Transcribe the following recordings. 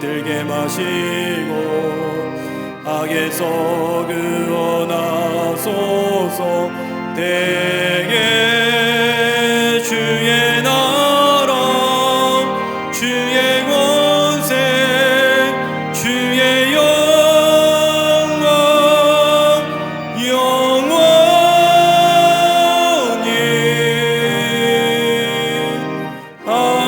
들게 마시고 악에서 구원하소서. 대개 주의 나라 주의 권세 주의 영광 영원히 아멘.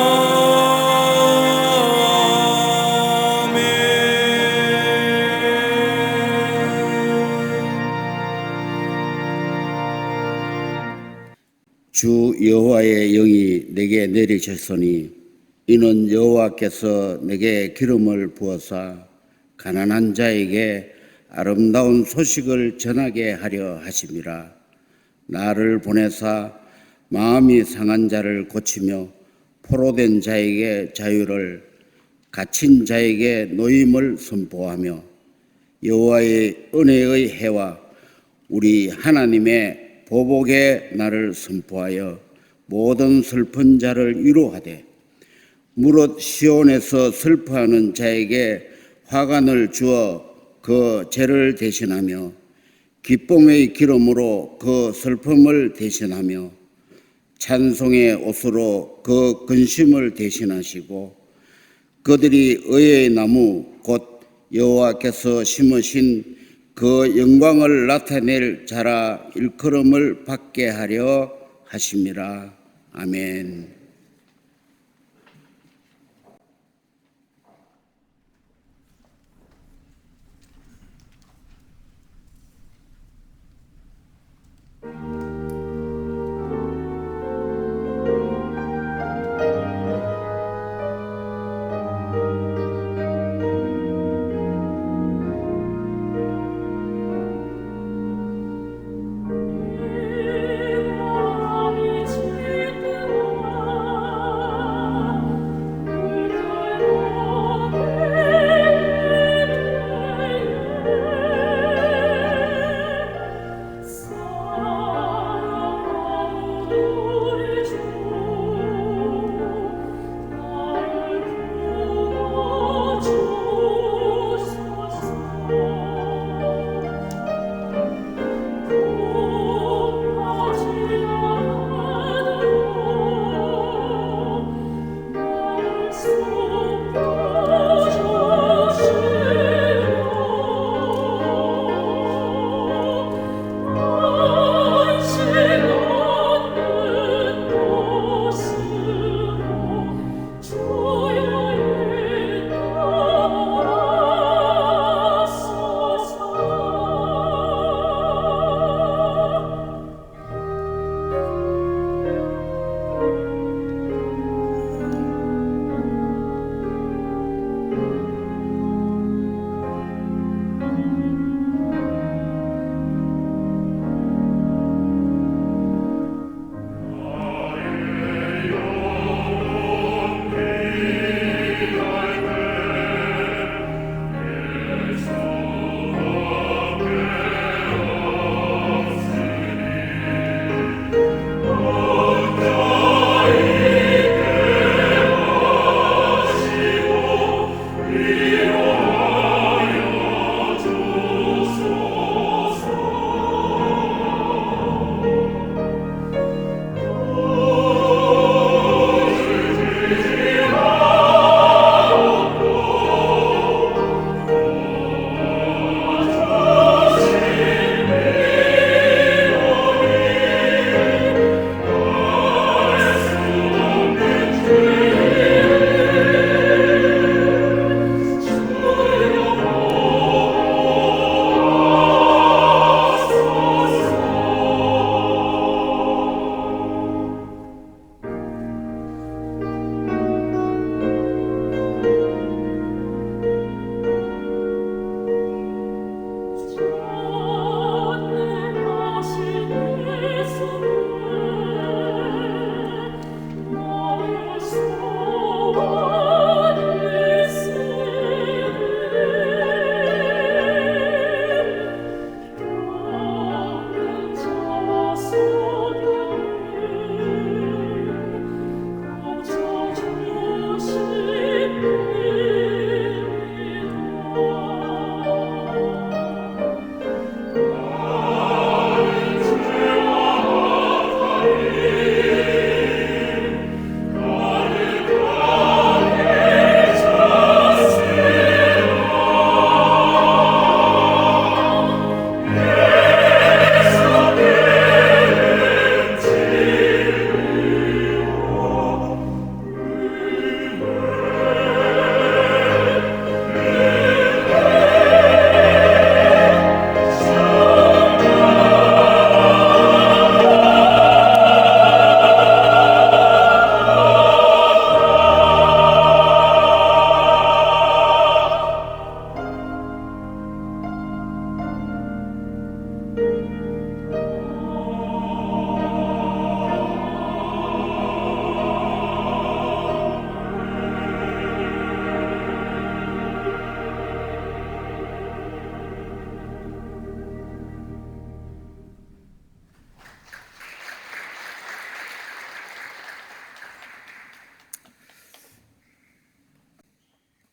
주 여호와의 영이 내게 내리셨으니 이는 여호와께서 내게 기름을 부어사 가난한 자에게 아름다운 소식을 전하게 하려 하심이라. 나를 보내사 마음이 상한 자를 고치며 포로된 자에게 자유를, 갇힌 자에게 노임을 선포하며 여호와의 은혜의 해와 우리 하나님의 보복의 날을 선포하여 모든 슬픈 자를 위로하되 무릇 시온에서 슬퍼하는 자에게 화관을 주어 그 죄를 대신하며 기쁨의 기름으로 그 슬픔을 대신하며 찬송의 옷으로 그 근심을 대신하시고 그들이 의의 나무 곧 여호와께서 심으신 그 영광을 나타낼 자라 일컬음을 받게 하려 하심이라. 아멘.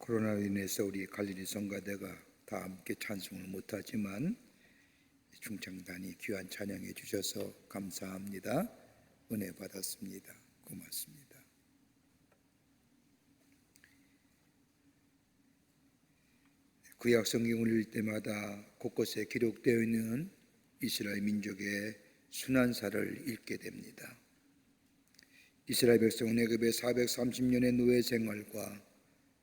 코로나로 인해서 우리 갈릴리 성가대가 다 함께 찬송을 못하지만 중창단이 귀한 찬양해 주셔서 감사합니다. 은혜 받았습니다. 고맙습니다. 구약 성경을 읽을 때마다 곳곳에 기록되어 있는 이스라엘 민족의 순환사를 읽게 됩니다. 이스라엘 백성은 애굽의 430년의 노예 생활과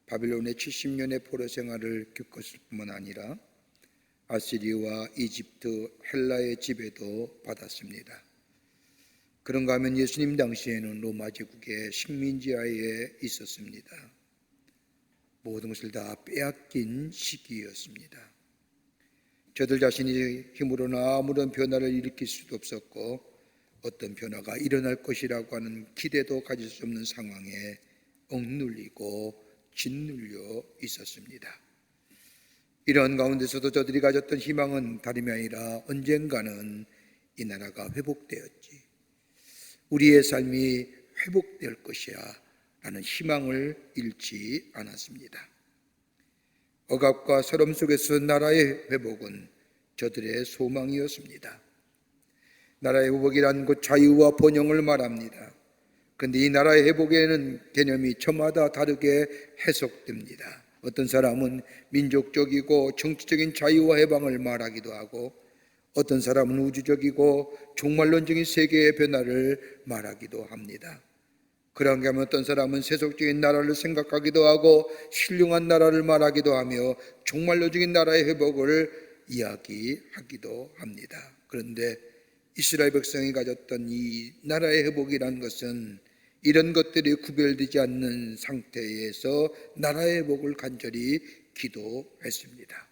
바빌론의 70년의 포로 생활을 겪었을 뿐만 아니라 아시리와 이집트, 헬라의 지배도 받았습니다. 그런가 하면 예수님 당시에는 로마 제국의 식민지 하에 있었습니다. 모든 것을 다 빼앗긴 시기였습니다. 저들 자신이 힘으로나 아무런 변화를 일으킬 수도 없었고 어떤 변화가 일어날 것이라고 하는 기대도 가질 수 없는 상황에 억눌리고 짓눌려 있었습니다. 이런 가운데서도 저들이 가졌던 희망은 다름이 아니라 언젠가는 이 나라가 회복되었지, 우리의 삶이 회복될 것이야 라는 희망을 잃지 않았습니다. 억압과 서름 속에서 나라의 회복은 저들의 소망이었습니다. 나라의 회복이란 곧 자유와 번영을 말합니다. 그런데 이 나라의 회복에는 개념이 저마다 다르게 해석됩니다. 어떤 사람은 민족적이고 정치적인 자유와 해방을 말하기도 하고, 어떤 사람은 우주적이고 종말론적인 세계의 변화를 말하기도 합니다. 그런가 하면 어떤 사람은 세속적인 나라를 생각하기도 하고 신령한 나라를 말하기도 하며 종말론적인 나라의 회복을 이야기하기도 합니다. 그런데 이스라엘 백성이 가졌던 이 나라의 회복이라는 것은 이런 것들이 구별되지 않는 상태에서 나라의 회복을 간절히 기도했습니다.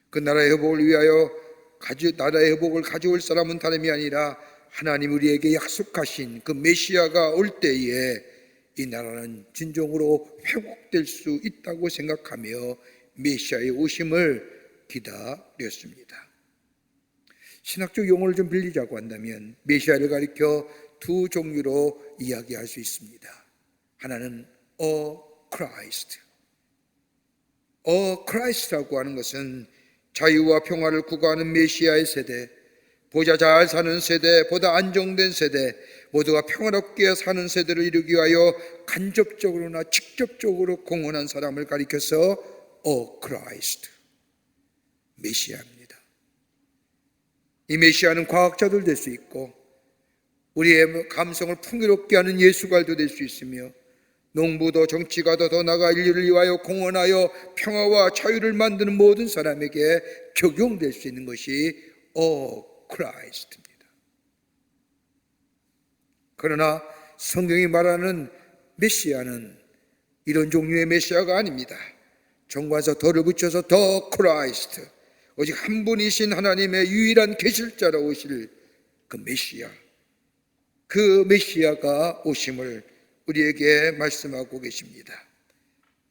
그 나라의 회복을 위하여 나라의 회복을 가져올 사람은 다름이 아니라 하나님 우리에게 약속하신 그 메시아가 올 때에 이 나라는 진정으로 회복될 수 있다고 생각하며 메시아의 오심을 기다렸습니다. 신학적 용어를 좀 빌리자고 한다면 메시아를 가리켜 두 종류로 이야기할 수 있습니다. 하나는 Christ. Christ라고 하는 것은 자유와 평화를 구가하는 메시아의 세대, 보자 잘 사는 세대, 보다 안정된 세대, 모두가 평화롭게 사는 세대를 이루기 위하여 간접적으로나 직접적으로 공헌한 사람을 가리켜서 Christ, 메시아입니다. 이 메시아는 과학자도 될 수 있고 우리의 감성을 풍요롭게 하는 예술가도 될 수 있으며 농부도 정치가도 더 나아가 인류를 위하여 공헌하여 평화와 자유를 만드는 모든 사람에게 적용될 수 있는 것이 크라이스트입니다. 그러나 성경이 말하는 메시아는 이런 종류의 메시아가 아닙니다. 정관사 덜을 붙여서 더 크라이스트, 오직 한 분이신 하나님의 유일한 계실자로 오실 그 메시아, 그 메시아가 오심을 우리에게 말씀하고 계십니다.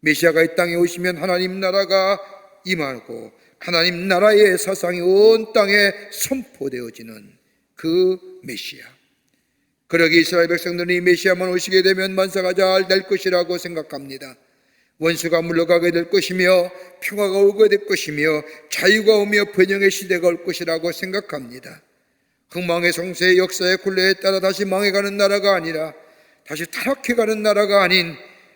메시아가 이 땅에 오시면 하나님 나라가 임하고 하나님 나라의 사상이 온 땅에 선포되어지는 그 메시아. 그러기 이스라엘 백성들이 메시아만 오시게 되면 만사가 잘 될 것이라고 생각합니다. 원수가 물러가게 될 것이며 평화가 오게 될 것이며 자유가 오며 번영의 시대가 올 것이라고 생각합니다. 흥망의 성세의 역사의 굴레에 따라 다시 망해가는 나라가 아니라 다시 타락해가는 나라가 아닌,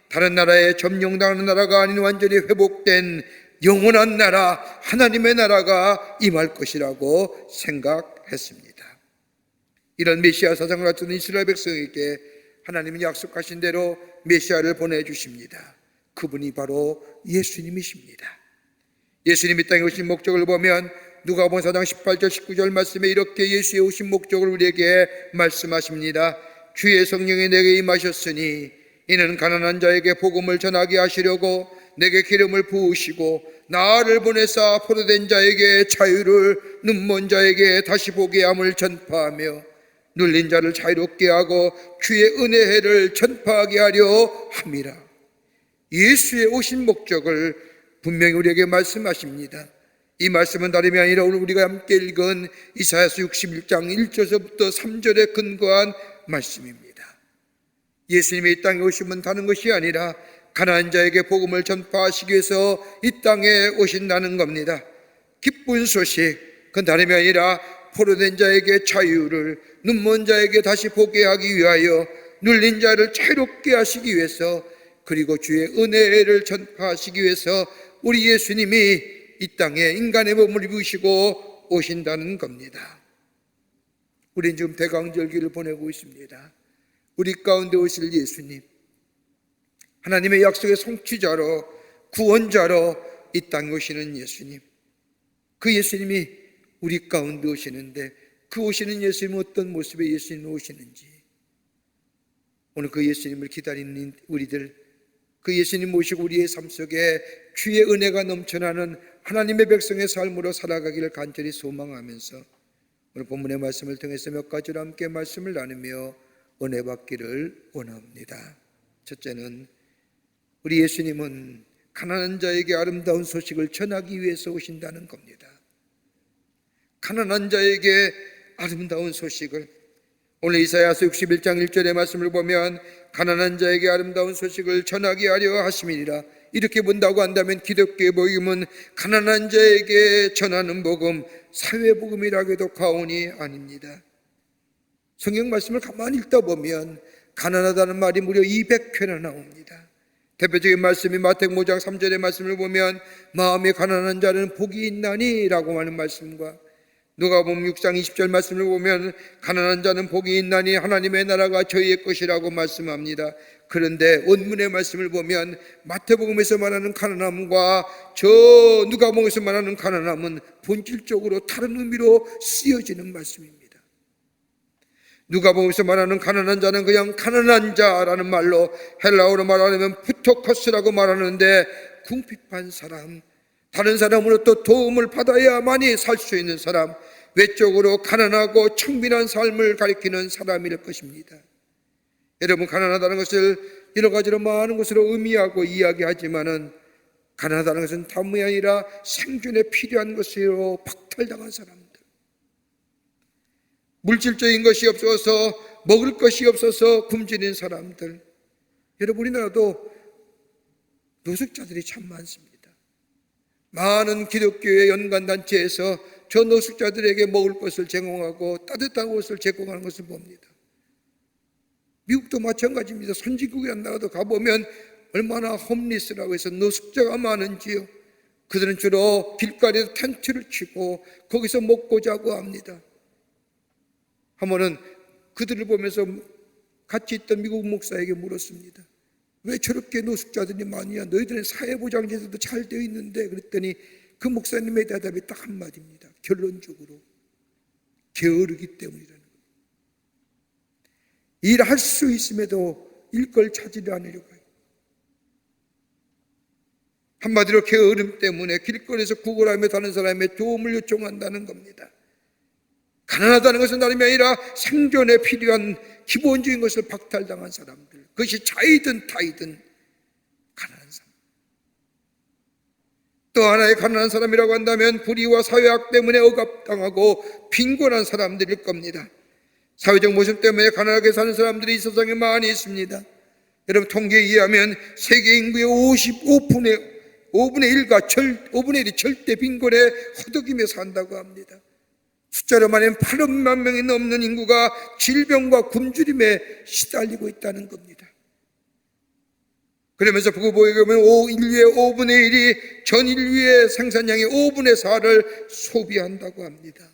다른 나라에 점령당하는 나라가 아닌 완전히 회복된 영원한 나라, 하나님의 나라가 임할 것이라고 생각했습니다. 이런 메시아 사상을 갖춘 이스라엘 백성에게 하나님은 약속하신 대로 메시아를 보내주십니다. 그분이 바로 예수님이십니다. 예수님이 땅에 오신 목적을 보면 누가복음 4장 18절 19절 말씀에 이렇게 예수의 오신 목적을 우리에게 말씀하십니다. 주의 성령이 내게 임하셨으니 이는 가난한 자에게 복음을 전하게 하시려고 내게 기름을 부으시고 나를 보내사 포로된 자에게 자유를, 눈먼 자에게 다시 보게 함을 전파하며 눌린 자를 자유롭게 하고 주의 은혜를 전파하게 하려 함이라. 예수의 오신 목적을 분명히 우리에게 말씀하십니다. 이 말씀은 다름이 아니라 오늘 우리가 함께 읽은 이사야서 61장 1절부터 3절에 근거한 말씀입니다. 예수님이 이 땅에 오시면 다른 것이 아니라 가난한 자에게 복음을 전파하시기 위해서 이 땅에 오신다는 겁니다. 기쁜 소식, 그 다름이 아니라 포로된 자에게 자유를, 눈먼 자에게 다시 보게 하기 위하여 눌린 자를 자유롭게 하시기 위해서, 그리고 주의 은혜를 전파하시기 위해서 우리 예수님이 이 땅에 인간의 몸을 입으시고 오신다는 겁니다. 우리는 지금 대강절기를 보내고 있습니다. 우리 가운데 오실 예수님, 하나님의 약속의 성취자로, 구원자로 이 땅에 오시는 예수님, 그 예수님이 우리 가운데 오시는데, 그 오시는 예수님은 어떤 모습의 예수님이 오시는지, 오늘 그 예수님을 기다리는 우리들, 그 예수님 모시고 우리의 삶 속에 주의 은혜가 넘쳐나는 하나님의 백성의 삶으로 살아가기를 간절히 소망하면서 오늘 본문의 말씀을 통해서 몇 가지로 함께 말씀을 나누며 은혜 받기를 원합니다. 첫째는, 우리 예수님은 가난한 자에게 아름다운 소식을 전하기 위해서 오신다는 겁니다. 가난한 자에게 아름다운 소식을, 오늘 이사야서 61장 1절의 말씀을 보면 가난한 자에게 아름다운 소식을 전하게 하려 하심이니라, 이렇게 본다고 한다면 기독교의 복음은 가난한 자에게 전하는 복음, 사회복음이라고 해도 과언이 아닙니다. 성경 말씀을 가만히 읽다 보면 가난하다는 말이 무려 200회나 나옵니다. 대표적인 말씀이 마태복음 5장 3절의 말씀을 보면 마음이 가난한 자는 복이 있나니 라고 하는 말씀과, 누가복음 6장 20절 말씀을 보면 가난한 자는 복이 있나니 하나님의 나라가 저희의 것이라고 말씀합니다. 그런데 원문의 말씀을 보면 마태복음에서 말하는 가난함과 저 누가복음에서 말하는 가난함은 본질적으로 다른 의미로 쓰여지는 말씀입니다. 누가복음에서 말하는 가난한 자는 그냥 가난한 자라는 말로, 헬라어로 말하면 푸토커스라고 말하는데 궁핍한 사람, 다른 사람으로부터 도움을 받아야만이 살 수 있는 사람, 외적으로 가난하고 청빈한 삶을 가리키는 사람일 것입니다. 여러분, 가난하다는 것을 여러 가지로 많은 것으로 의미하고 이야기하지만은, 가난하다는 것은 다름이 아니라 생존에 필요한 것으로 박탈당한 사람들, 물질적인 것이 없어서, 먹을 것이 없어서 굶주린 사람들. 여러분, 우리나라도 노숙자들이 참 많습니다. 많은 기독교의 연관단체에서 저 노숙자들에게 먹을 것을 제공하고 따뜻한 옷을 제공하는 것을 봅니다. 미국도 마찬가지입니다. 선진국이란 나라도 가보면 얼마나 홈리스라고 해서 노숙자가 많은지요. 그들은 주로 길가리에서 텐트를 치고 거기서 먹고 자고 합니다. 한 번은 그들을 보면서 같이 있던 미국 목사에게 물었습니다. 왜 저렇게 노숙자들이 많냐? 너희들은 사회보장제도도 잘 되어 있는데. 그랬더니 그 목사님의 대답이 딱 한마디입니다. 결론적으로 게으르기 때문이라는 거예요. 일할 수 있음에도 일걸 찾으려 하려고 해요. 한마디로 게으름 때문에 길거리에서 구걸하며 다른 사람의 도움을 요청한다는 겁니다. 가난하다는 것은 다름이 아니라 생존에 필요한 기본적인 것을 박탈당한 사람들, 그것이 자이든 타이든 가난한 사람. 또 하나의 가난한 사람이라고 한다면 불의와 사회학 때문에 억압당하고 빈곤한 사람들일 겁니다. 사회적 모습 때문에 가난하게 사는 사람들이 이 세상에 많이 있습니다. 여러분, 통계에 의하면 세계 인구의 5분의 1이 절대 빈곤에 허덕이며 산다고 합니다. 숫자로 말하면 8억만 명이 넘는 인구가 질병과 굶주림에 시달리고 있다는 겁니다. 그러면서 북어보에 보면 인류의 5분의 1이 전 인류의 생산량의 5분의 4를 소비한다고 합니다.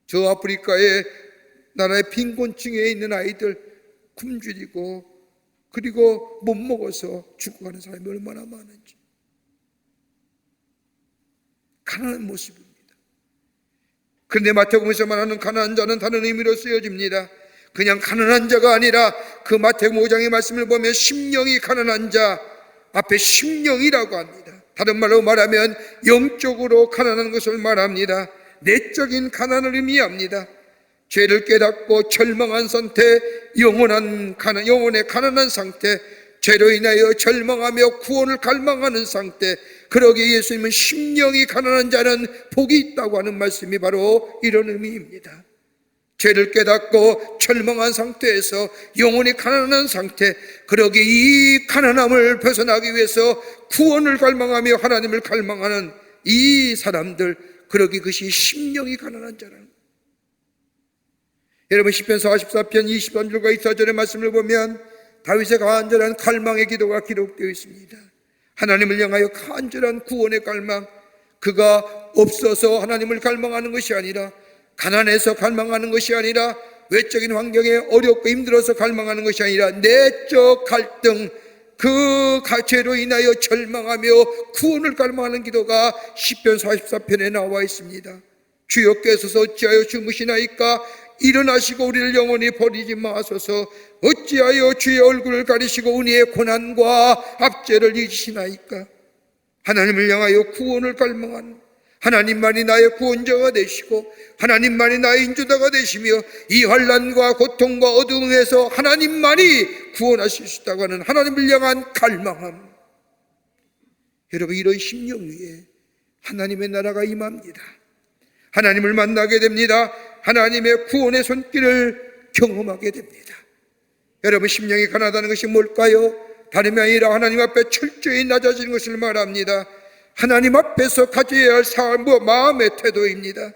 저 아프리카의 나라의 빈곤층에 있는 아이들 굶주리고 그리고 못 먹어서 죽어가는 사람이 얼마나 많은지. 가난한 모습입니다. 그런데 마태복음에서 말하는 가난한 자는 다른 의미로 쓰여집니다. 그냥 가난한 자가 아니라 그 마태복음 5장의 말씀을 보면 심령이 가난한 자, 앞에 심령이라고 합니다. 다른 말로 말하면 영적으로 가난한 것을 말합니다. 내적인 가난을 의미합니다. 죄를 깨닫고 절망한 상태, 영혼의 가난한 상태, 죄로 인하여 절망하며 구원을 갈망하는 상태. 그러기에 예수님은 심령이 가난한 자는 복이 있다고 하는 말씀이 바로 이런 의미입니다. 죄를 깨닫고 절망한 상태에서 영혼이 가난한 상태, 그러기에 이 가난함을 벗어나기 위해서 구원을 갈망하며 하나님을 갈망하는 이 사람들, 그러기 그것이 심령이 가난한 자라는. 여러분, 시편 44편 23절과 24절의 말씀을 보면 다윗의 간절한 갈망의 기도가 기록되어 있습니다. 하나님을 향하여 간절한 구원의 갈망, 그가 없어서 하나님을 갈망하는 것이 아니라, 가난해서 갈망하는 것이 아니라, 외적인 환경에 어렵고 힘들어서 갈망하는 것이 아니라, 내적 갈등, 그 죄로 인하여 절망하며 구원을 갈망하는 기도가 시편 44편에 나와 있습니다. 주여께서 어찌하여 주무시나이까? 일어나시고 우리를 영원히 버리지 마소서. 어찌하여 주의 얼굴을 가리시고 은혜의 고난과 압제를 잊으시나이까? 하나님을 향하여 구원을 갈망하는, 하나님만이 나의 구원자가 되시고 하나님만이 나의 인도자가 되시며 이 환난과 고통과 어둠에서 하나님만이 구원하실 수 있다고 하는 하나님을 향한 갈망함. 여러분, 이런 심령 위에 하나님의 나라가 임합니다. 하나님을 만나게 됩니다. 하나님의 구원의 손길을 경험하게 됩니다. 여러분, 심령이 가난하다는 것이 뭘까요? 다름이 아니라 하나님 앞에 철저히 낮아지는 것을 말합니다. 하나님 앞에서 가져야 할 삶과 마음의 태도입니다.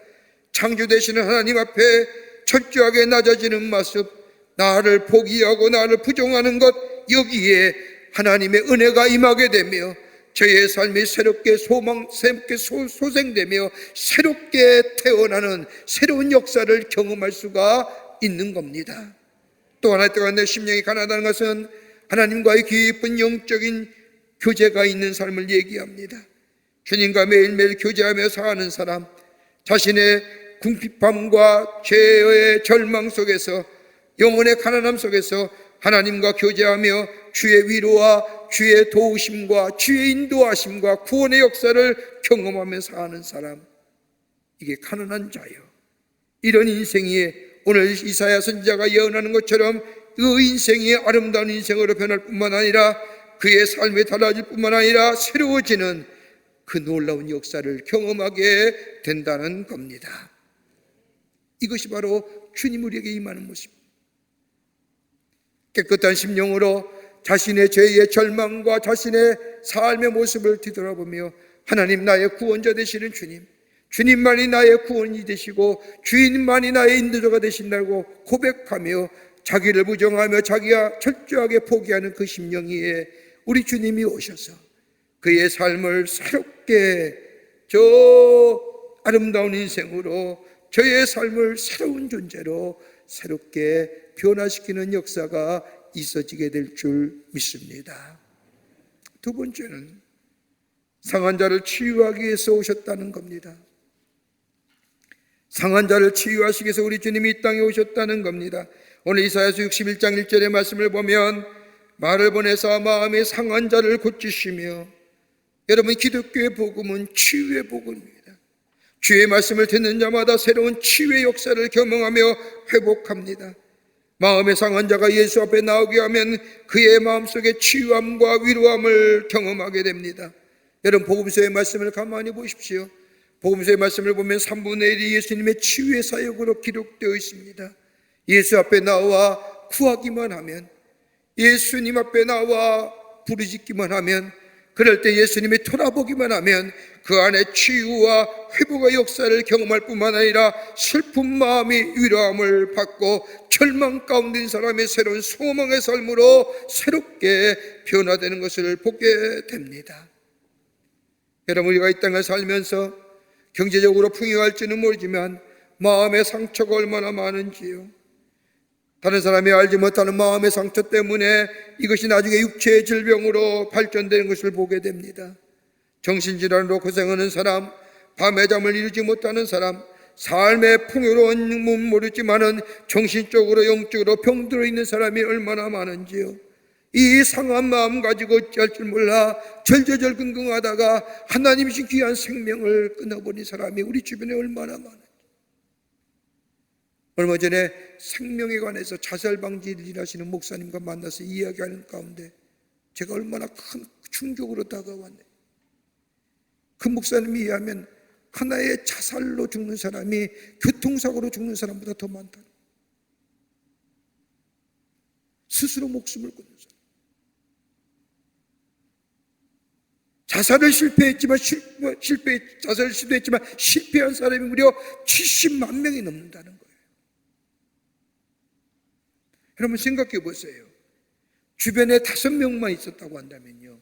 창조 되시는 하나님 앞에 철저하게 낮아지는 모습, 나를 포기하고 나를 부정하는 것, 여기에 하나님의 은혜가 임하게 되며 저의 삶이 새롭게 새롭게 소생되며 새롭게 태어나는 새로운 역사를 경험할 수가 있는 겁니다. 또 하나 또한 내 심령이 가난하다는 것은 하나님과의 깊은 영적인 교제가 있는 삶을 얘기합니다. 주님과 매일매일 교제하며 사는 사람, 자신의 궁핍함과 죄의 절망 속에서, 영혼의 가난함 속에서 하나님과 교제하며 주의 위로와 주의 도우심과 주의 인도하심과 구원의 역사를 경험하며 사는 사람, 이게 가난한 자요. 이런 인생이 오늘 이사야 선지자가 예언하는 것처럼 그 인생이 아름다운 인생으로 변할 뿐만 아니라 그의 삶이 달라질 뿐만 아니라 새로워지는 그 놀라운 역사를 경험하게 된다는 겁니다. 이것이 바로 주님 우리에게 임하는 모습입니다. 깨끗한 심령으로 자신의 죄의 절망과 자신의 삶의 모습을 뒤돌아보며 하나님, 나의 구원자 되시는 주님, 주님만이 나의 구원이 되시고 주님만이 나의 인도자가 되신다고 고백하며 자기를 부정하며 자기가 철저하게 포기하는 그 심령 위에 우리 주님이 오셔서 그의 삶을 새롭게, 저 아름다운 인생으로 저의 삶을 새로운 존재로 새롭게 변화시키는 역사가 있어지게 될 줄 믿습니다. 두 번째는 상한 자를 치유하기 위해서 오셨다는 겁니다. 상한 자를 치유하시기 위해서 우리 주님이 이 땅에 오셨다는 겁니다. 오늘 이사야서 61장 1절의 말씀을 보면 말을 보내사 마음의 상한 자를 고치시며, 여러분, 기독교의 복음은 치유의 복음입니다. 주의 말씀을 듣는 자마다 새로운 치유의 역사를 경험하며 회복합니다. 마음의 상한 자가 예수 앞에 나오게 하면 그의 마음속에 치유함과 위로함을 경험하게 됩니다. 여러분, 복음서의 말씀을 가만히 보십시오. 복음서의 말씀을 보면 3분의 1이 예수님의 치유의 사역으로 기록되어 있습니다. 예수 앞에 나와 구하기만 하면, 예수님 앞에 나와 부르짖기만 하면, 그럴 때 예수님이 돌아보기만 하면 그 안에 치유와 회복의 역사를 경험할 뿐만 아니라 슬픈 마음이 위로함을 받고 절망 가운데 있는 사람의 새로운 소망의 삶으로 새롭게 변화되는 것을 보게 됩니다. 여러분, 우리가 이 땅을 살면서 경제적으로 풍요할지는 모르지만 마음의 상처가 얼마나 많은지요. 다른 사람이 알지 못하는 마음의 상처 때문에 이것이 나중에 육체의 질병으로 발전되는 것을 보게 됩니다. 정신질환으로 고생하는 사람, 밤에 잠을 이루지 못하는 사람, 삶의 풍요로움은 모르지만은 정신적으로 영적으로 병들어 있는 사람이 얼마나 많은지요. 이 상한 마음 가지고 어찌할 줄 몰라 절절절긍긍하다가 하나님이신 귀한 생명을 끊어버린 사람이 우리 주변에 얼마나 많아요. 얼마 전에 생명에 관해서 자살 방지를 일하시는 목사님과 만나서 이야기하는 가운데 제가 얼마나 큰 충격으로 다가왔네. 그 목사님이 이야기하면 하나의 자살로 죽는 사람이 교통사고로 죽는 사람보다 더 많다. 스스로 목숨을 끊는 사람. 자살을 자살을 시도했지만 실패한 사람이 무려 70만 명이 넘는다는 거예요. 여러분 생각해 보세요. 주변에 5명만 있었다고 한다면요,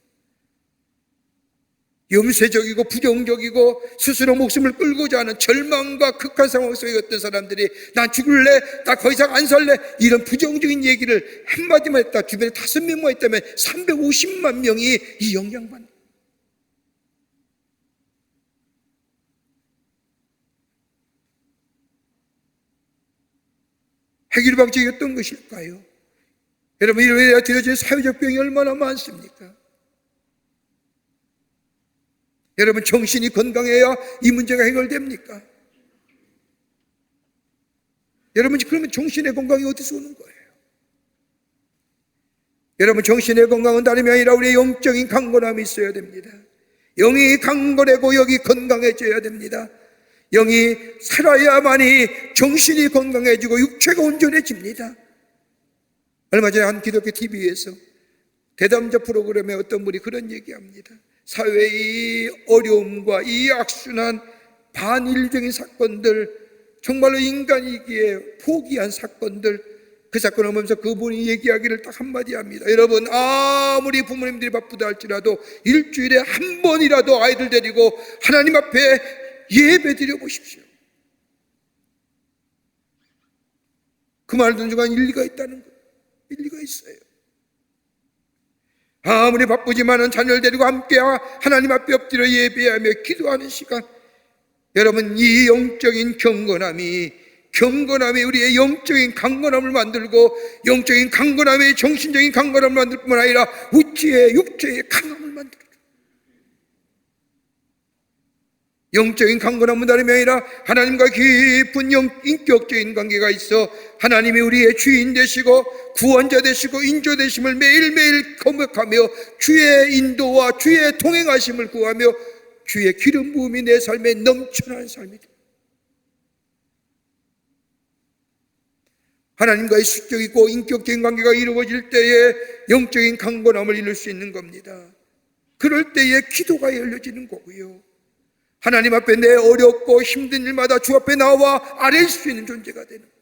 염세적이고 부정적이고 스스로 목숨을 끌고자 하는 절망과 극한 상황 속에 있던 사람들이 난 죽을래, 나 더 이상 안 살래, 이런 부정적인 얘기를 한마디만 했다. 주변에 5명만 있다면 350만 명이 이 영향받는. 해결 방책이 어떤 것일까요? 여러분, 이런 들어진 사회적 병이 얼마나 많습니까? 여러분, 정신이 건강해야 이 문제가 해결됩니까? 여러분, 그러면 정신의 건강이 어디서 오는 거예요? 여러분, 정신의 건강은 다름이 아니라 우리의 영적인 강건함이 있어야 됩니다. 영이 강건하고 영이 건강해져야 됩니다. 영이 살아야만이 정신이 건강해지고 육체가 온전해집니다. 얼마 전에 한 기독교 TV에서 대담자 프로그램에 어떤 분이 그런 얘기합니다. 사회의 어려움과 이 악순환 반인륜적인 사건들, 정말로 인간이기에 포기한 사건들, 그 사건을 보면서 그분이 얘기하기를 딱 한마디 합니다. 여러분, 아무리 부모님들이 바쁘다 할지라도 일주일에 한 번이라도 아이들 데리고 하나님 앞에 예배 드려 보십시오. 그 말 듣는 순간 일리가 있다는 거예요. 일리가 있어요. 아무리 바쁘지만은 자녀를 데리고 함께 하나님 앞에 엎드려 예배하며 기도하는 시간, 여러분, 이 영적인 경건함이 우리의 영적인 강건함을 만들고, 영적인 강건함이 정신적인 강건함을 만들 뿐만 아니라 우치의 육체의 강함을 만들어요. 영적인 강건함은 다름이 아니라 하나님과 깊은 인격적인 관계가 있어 하나님이 우리의 주인 되시고 구원자 되시고 인조 되심을 매일매일 고백하며 주의 인도와 주의 동행하심을 구하며 주의 기름 부음이 내 삶에 넘쳐나는 삶이다. 하나님과의 수적이고 인격적인 관계가 이루어질 때에 영적인 강건함을 이룰 수 있는 겁니다. 그럴 때에 기도가 열려지는 거고요, 하나님 앞에 내 어렵고 힘든 일마다 주 앞에 나와 아뢰일 수 있는 존재가 되는 거예요.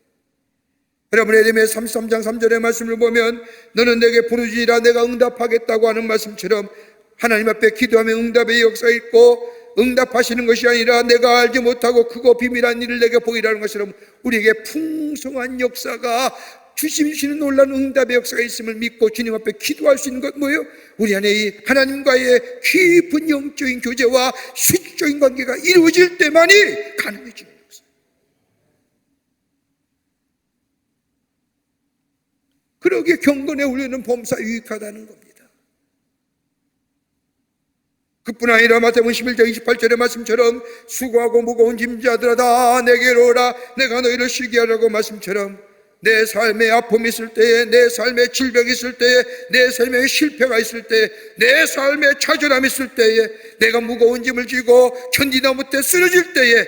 여러분, 에레미야 33장 3절의 말씀을 보면 너는 내게 부르짖으라 내가 응답하겠다고 하는 말씀처럼 하나님 앞에 기도하면 응답의 역사가 있고, 응답하시는 것이 아니라 내가 알지 못하고 크고 비밀한 일을 내게 보이라는 것처럼 우리에게 풍성한 역사가, 주시는 놀라운 응답의 역사가 있음을 믿고 주님 앞에 기도할 수 있는 것 뭐예요? 우리 안에 이 하나님과의 깊은 영적인 교제와 수적인 관계가 이루어질 때만이 가능해지는 역사. 그러기에 경건에 우리는 범사 유익하다는 겁니다. 그뿐 아니라 마태복음 11장 28절의 말씀처럼 수고하고 무거운 짐자들아 다 내게로 오라 내가 너희를 쉬게 하라고 말씀처럼, 내 삶에 아픔이 있을 때에, 내 삶에 질병이 있을 때에, 내 삶에 실패가 있을 때에, 내 삶에 좌절함이 있을 때에, 내가 무거운 짐을 지고 견디다 못해 쓰러질 때에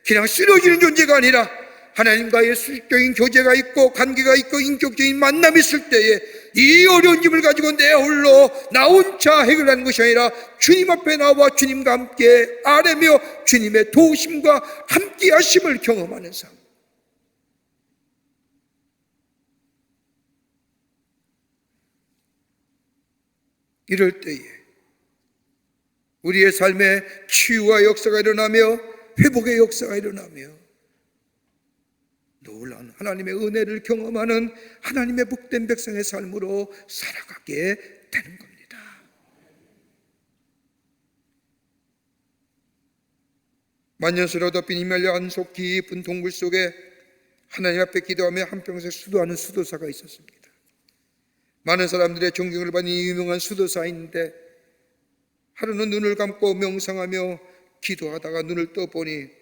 그냥 쓰러지는 존재가 아니라 하나님과의 수직적인 교제가 있고 관계가 있고 인격적인 만남이 있을 때에 이 어려운 짐을 가지고 내 홀로 나 혼자 해결하는 것이 아니라 주님 앞에 나와 주님과 함께 아뢰며 주님의 도우심과 함께 하심을 경험하는 삶. 이럴 때에 우리의 삶에 치유와 역사가 일어나며 회복의 역사가 일어나며 놀라운 하나님의 은혜를 경험하는 하나님의 복된 백성의 삶으로 살아가게 되는 겁니다. 만년수로 덮인 이멜리 안속 깊은 동굴 속에 하나님 앞에 기도하며 한평생 수도하는 수도사가 있었습니다. 많은 사람들의 존경을 받는 유명한 수도사인데 하루는 눈을 감고 명상하며 기도하다가 눈을 떠보니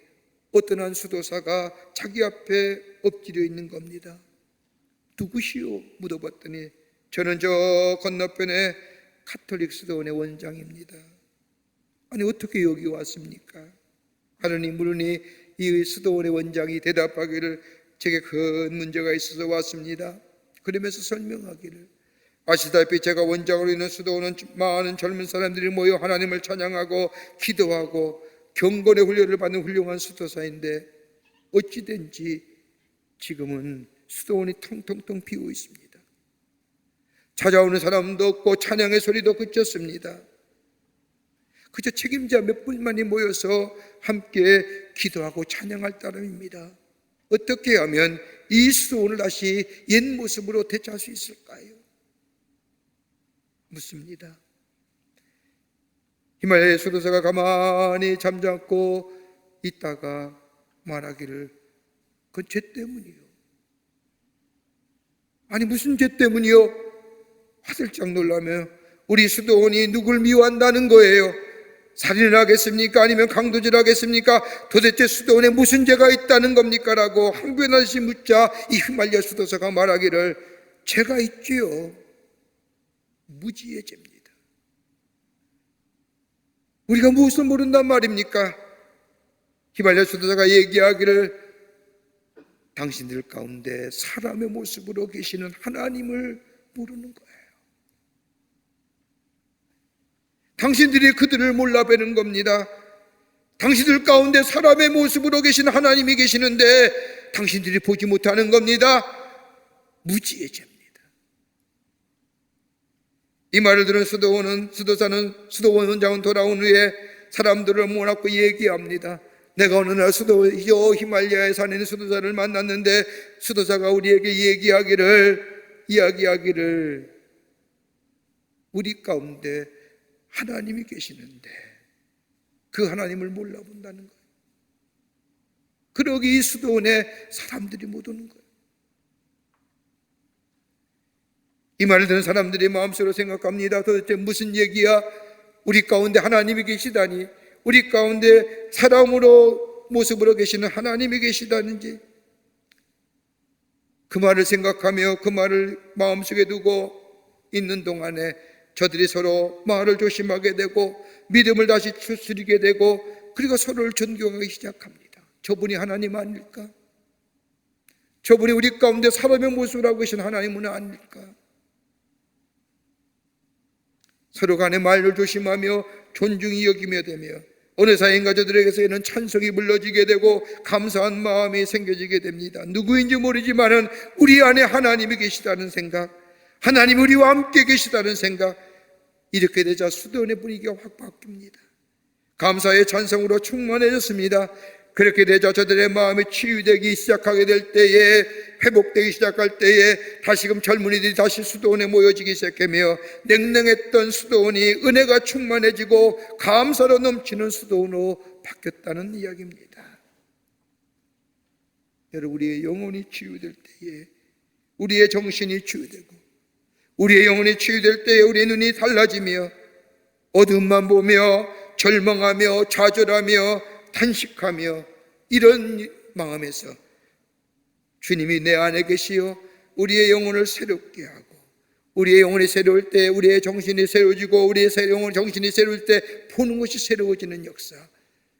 어떤 한 수도사가 자기 앞에 엎드려 있는 겁니다. 누구시오? 물어봤더니 저는 저 건너편에 가톨릭 수도원의 원장입니다. 아니 어떻게 여기 왔습니까? 하느니 물으니 이 수도원의 원장이 대답하기를 제게 큰 문제가 있어서 왔습니다. 그러면서 설명하기를, 아시다시피 제가 원장으로 있는 수도원은 많은 젊은 사람들이 모여 하나님을 찬양하고 기도하고 경건의 훈련을 받는 훌륭한 수도사인데 어찌된지 지금은 수도원이 텅텅텅 비어 있습니다. 찾아오는 사람도 없고 찬양의 소리도 그쳤습니다. 그저 책임자 몇 분만이 모여서 함께 기도하고 찬양할 따름입니다. 어떻게 하면 이 수도원을 다시 옛 모습으로 되찾을 수 있을까요? 묻습니다. 히말라야 수도사가 가만히 잠잠고 있다가 말하기를, 그건 죄 때문이요. 아니 무슨 죄 때문이요? 화들짝 놀라며 우리 수도원이 누굴 미워한다는 거예요? 살인을 하겠습니까? 아니면 강도질 하겠습니까? 도대체 수도원에 무슨 죄가 있다는 겁니까? 라고 항변하듯이 묻자 이 휘말려 수도사가 말하기를, 죄가 있지요. 무지의 죄입니다. 우리가 무엇을 모른단 말입니까? 휘말려 수도사가 얘기하기를, 당신들 가운데 사람의 모습으로 계시는 하나님을 모르는 거예요. 당신들이 그들을 몰라뵈는 겁니다. 당신들 가운데 사람의 모습으로 계신 하나님이 계시는데 당신들이 보지 못하는 겁니다. 무지의 죄입니다. 이 말을 들은 수도사는 수도원 원장은 돌아온 후에 사람들을 모아놓고 얘기합니다. 내가 어느 날 히말라야에 사는 수도사를 만났는데 수도사가 우리에게 이야기하기를 우리 가운데 하나님이 계시는데 그 하나님을 몰라본다는 거예요. 그러기 이 수도원에 사람들이 못 오는 거예요. 이 말을 듣는 사람들이 마음속으로 생각합니다. 도대체 무슨 얘기야? 우리 가운데 하나님이 계시다니, 우리 가운데 사람으로 모습으로 계시는 하나님이 계시다는지. 그 말을 생각하며 그 말을 마음속에 두고 있는 동안에 저들이 서로 말을 조심하게 되고 믿음을 다시 추스리게 되고 그리고 서로를 존경하기 시작합니다. 저분이 하나님 아닐까? 저분이 우리 가운데 사람의 모습을 하고 계신 하나님은 아닐까? 서로 간에 말을 조심하며 존중히 여기며 되며 어느 사이인가 저들에게서는 찬송이 불러지게 되고 감사한 마음이 생겨지게 됩니다. 누구인지 모르지만은 우리 안에 하나님이 계시다는 생각, 하나님이 우리와 함께 계시다는 생각, 이렇게 되자 수도원의 분위기가 확 바뀝니다. 감사의 찬송으로 충만해졌습니다. 그렇게 되자 저들의 마음이 치유되기 시작하게 될 때에, 회복되기 시작할 때에 다시금 젊은이들이 다시 수도원에 모여지기 시작하며 냉랭했던 수도원이 은혜가 충만해지고 감사로 넘치는 수도원으로 바뀌었다는 이야기입니다. 여러분, 우리의 영혼이 치유될 때에, 우리의 정신이 치유되고 우리의 영혼이 치유될 때에 우리의 눈이 달라지며 어둠만 보며 절망하며 좌절하며 탄식하며 이런 마음에서 주님이 내 안에 계시어 우리의 영혼을 새롭게 하고, 우리의 영혼이 새로울 때 우리의 정신이 새로워지고 우리의 정신이 새로울 때 보는 것이 새로워지는 역사,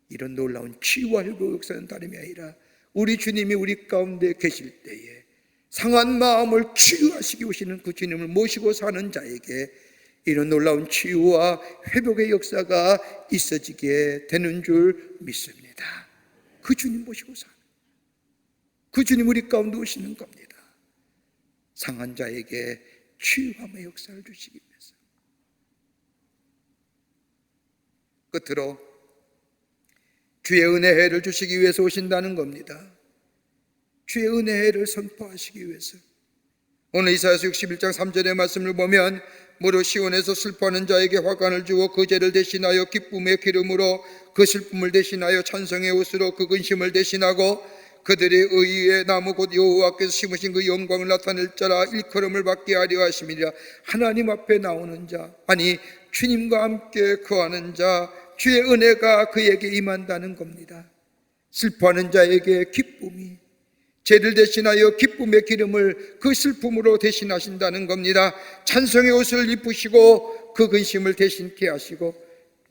이런 놀라운 치유와 회복 역사는 다름이 아니라 우리 주님이 우리 가운데 계실 때에 상한 마음을 치유하시기 오시는 그 주님을 모시고 사는 자에게 이런 놀라운 치유와 회복의 역사가 있어지게 되는 줄 믿습니다. 그 주님 모시고 사는, 그 주님 우리 가운데 오시는 겁니다. 상한 자에게 치유함의 역사를 주시기 위해서. 끝으로 주의 은혜를 주시기 위해서 오신다는 겁니다. 주의 은혜를 선포하시기 위해서. 오늘 이사야서 61장 3절의 말씀을 보면 무릇 시온에서 슬퍼하는 자에게 화관을 주어 그 죄를 대신하여 기쁨의 기름으로 그 슬픔을 대신하여 찬송의 옷으로 그 근심을 대신하고 그들의 의의 나무 곧 여호와께서 심으신 그 영광을 나타낼 자라 일컬음을 받게 하려 하심이라. 하나님 앞에 나오는 자, 아니 주님과 함께 거하는 자, 주의 은혜가 그에게 임한다는 겁니다. 슬퍼하는 자에게 기쁨이, 죄를 대신하여 기쁨의 기름을 그 슬픔으로 대신하신다는 겁니다. 찬송의 옷을 입으시고 그 근심을 대신케 하시고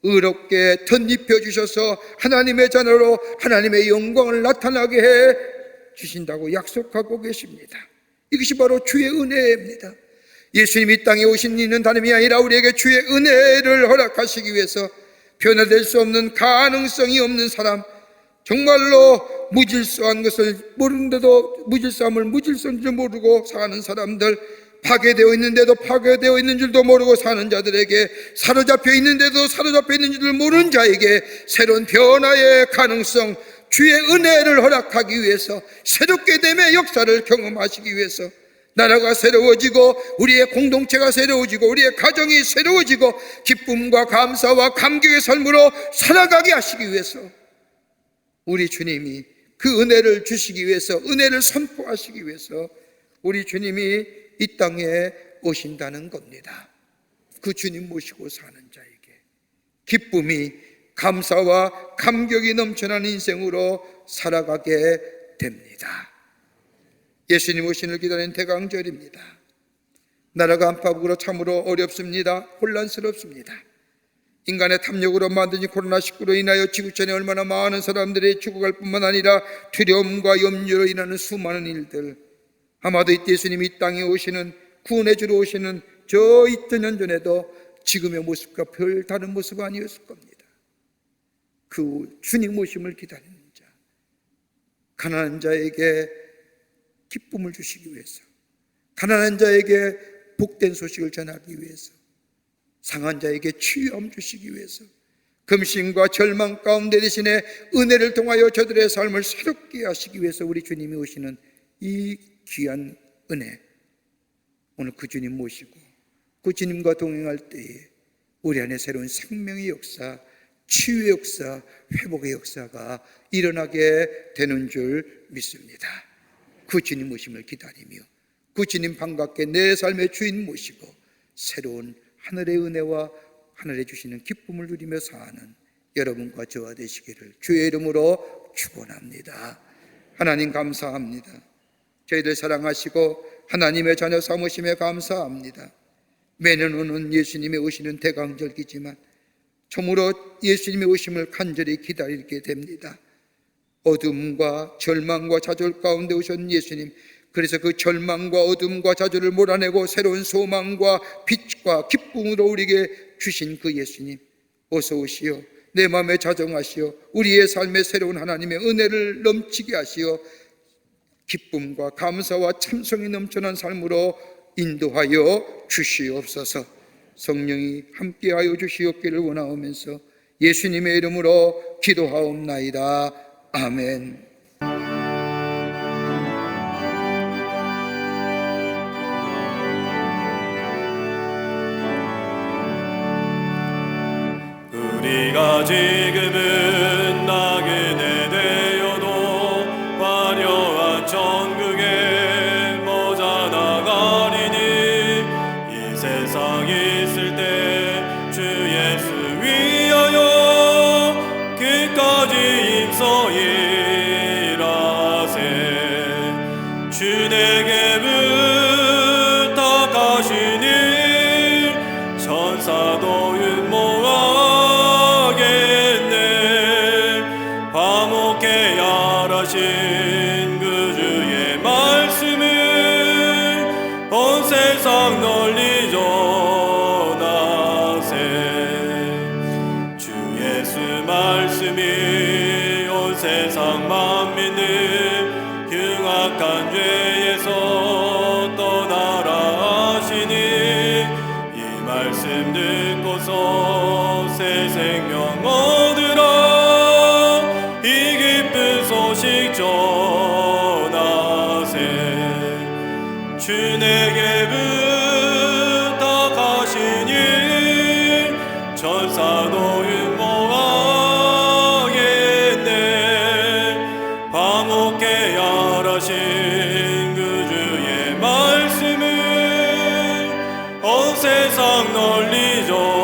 의롭게 덧입혀 주셔서 하나님의 자녀로 하나님의 영광을 나타나게 해 주신다고 약속하고 계십니다. 이것이 바로 주의 은혜입니다. 예수님이 이 땅에 오신 이는 다름이 아니라 우리에게 주의 은혜를 허락하시기 위해서 변화될 수 없는 가능성이 없는 사람, 정말로 무질서한 것을 모르는데도 무질서함을 무질서인 줄 모르고 사는 사람들, 파괴되어 있는데도 파괴되어 있는 줄도 모르고 사는 자들에게, 사로잡혀 있는데도 사로잡혀 있는 줄을 모르는 자에게 새로운 변화의 가능성, 주의 은혜를 허락하기 위해서, 새롭게 됨의 역사를 경험하시기 위해서, 나라가 새로워지고 우리의 공동체가 새로워지고 우리의 가정이 새로워지고 기쁨과 감사와 감격의 삶으로 살아가게 하시기 위해서, 우리 주님이 그 은혜를 주시기 위해서, 은혜를 선포하시기 위해서 우리 주님이 이 땅에 오신다는 겁니다. 그 주님 모시고 사는 자에게 기쁨이, 감사와 감격이 넘쳐나는 인생으로 살아가게 됩니다. 예수님 오신을 기다리는 대강절입니다. 나라가 안팎으로 참으로 어렵습니다. 혼란스럽습니다. 인간의 탐욕으로 만든 코로나19로 인하여 지구촌에 얼마나 많은 사람들이 죽어갈 뿐만 아니라 두려움과 염려로 인하는 수많은 일들, 아마도 이때 예수님이 이 땅에 오시는, 구원해 주러 오시는 저 2000년 전에도 지금의 모습과 별 다른 모습 아니었을 겁니다. 그 주님 오심을 기다리는 자, 가난한 자에게 기쁨을 주시기 위해서, 가난한 자에게 복된 소식을 전하기 위해서, 상한 자에게 치유함 주시기 위해서, 금신과 절망 가운데 대신에 은혜를 통하여 저들의 삶을 새롭게 하시기 위해서 우리 주님이 오시는 이 귀한 은혜, 오늘 그 주님 모시고 그 주님과 동행할 때에 우리 안에 새로운 생명의 역사, 치유의 역사, 회복의 역사가 일어나게 되는 줄 믿습니다. 그 주님 모심을 기다리며 그 주님 반갑게 내 삶의 주인 모시고 새로운 하늘의 은혜와 하늘에 주시는 기쁨을 누리며 사는 여러분과 저와 되시기를 주의 이름으로 축원합니다. 하나님 감사합니다. 저희들 사랑하시고 하나님의 자녀 삼으심에 감사합니다. 매년 오는 예수님이 오시는 대강절기지만 참으로 예수님의 오심을 간절히 기다리게 됩니다. 어둠과 절망과 좌절 가운데 오신 예수님, 그래서 그 절망과 어둠과 좌절을 몰아내고 새로운 소망과 빛과 기쁨으로 우리에게 주신 그 예수님, 어서 오시어 내 마음에 자정하시어 우리의 삶에 새로운 하나님의 은혜를 넘치게 하시어 기쁨과 감사와 참성이 넘쳐난 삶으로 인도하여 주시옵소서. 성령이 함께하여 주시옵기를 원하오면서 예수님의 이름으로 기도하옵나이다. 아멘. 우리가 지금은 나그네 되어도 화려한 천국에 모자 나가리니 이 세상 있을 때 주 예수 위하여 그까지 임서일하세. 주 내게 부탁하시니 천사도 율모하겠네. 화목해 야라신 그 주의 말씀을 온 세상 널리 전하세. 주 예수 말씀이 온 세상 만민을 흉악한 죄에서 떠나라 하시니 이 말씀 듣고서 새 생명 얻으라. 이 기쁜 소식 전하세. 주 내게 부탁하시니 천사도 율모하겠네. 화목해 야라신 그 주의 말씀을 온 세상 널리 전하세.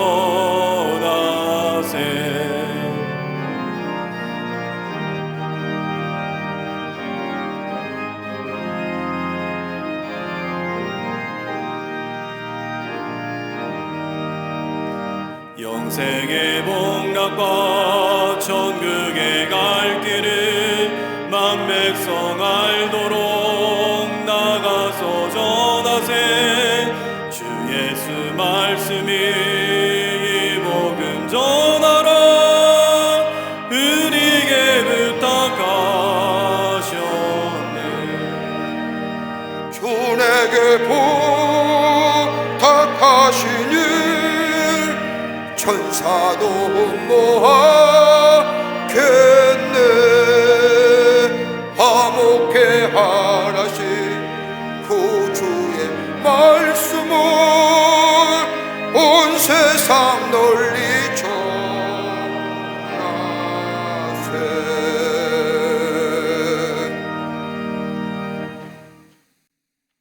영생의 복락과 천국에 갈 길을 만 백성 알도록 나가서 말씀이 이 복음 전하라 우리에게 부탁하셨네. 주 내게 부탁하시니 천사도 모아겠네. 화목해 하라시 구주의 말씀을 온 세상 널리 전하세.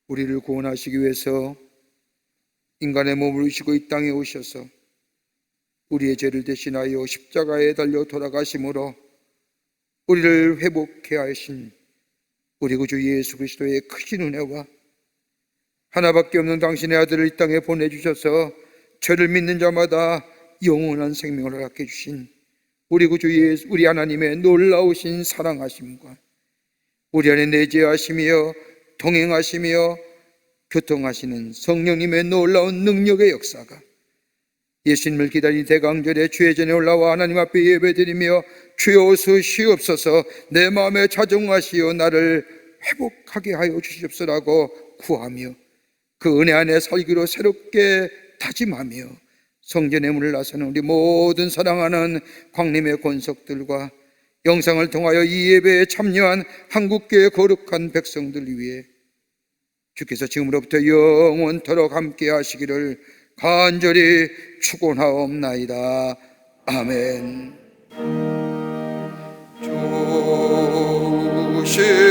우리를 구원하시기 위해서 인간의 몸을 입으시고 이 땅에 오셔서 우리의 죄를 대신하여 십자가에 달려 돌아가심으로 우리를 회복해 하신 우리 구주 예수 그리스도의 크신 은혜와 하나밖에 없는 당신의 아들을 이 땅에 보내주셔서 죄를 믿는 자마다 영원한 생명을 허락해 주신 우리 구주 예수, 우리 하나님의 놀라우신 사랑하심과 우리 안에 내재하시며 동행하시며 교통하시는 성령님의 놀라운 능력의 역사가 예수님을 기다린 대강절에 주의 전에 올라와 하나님 앞에 예배드리며 주여 오시옵소서 내 마음에 자정하시어 나를 회복하게 하여 주시옵소서라고 구하며 그 은혜 안에 살기로 새롭게 다짐하며 성전의 문을 나서는 우리 모든 사랑하는 광림의 권속들과 영상을 통하여 이 예배에 참여한 한국교회 거룩한 백성들 위해 주께서 지금으로부터 영원토록 함께 하시기를 간절히 축원하옵나이다. 아멘. 주시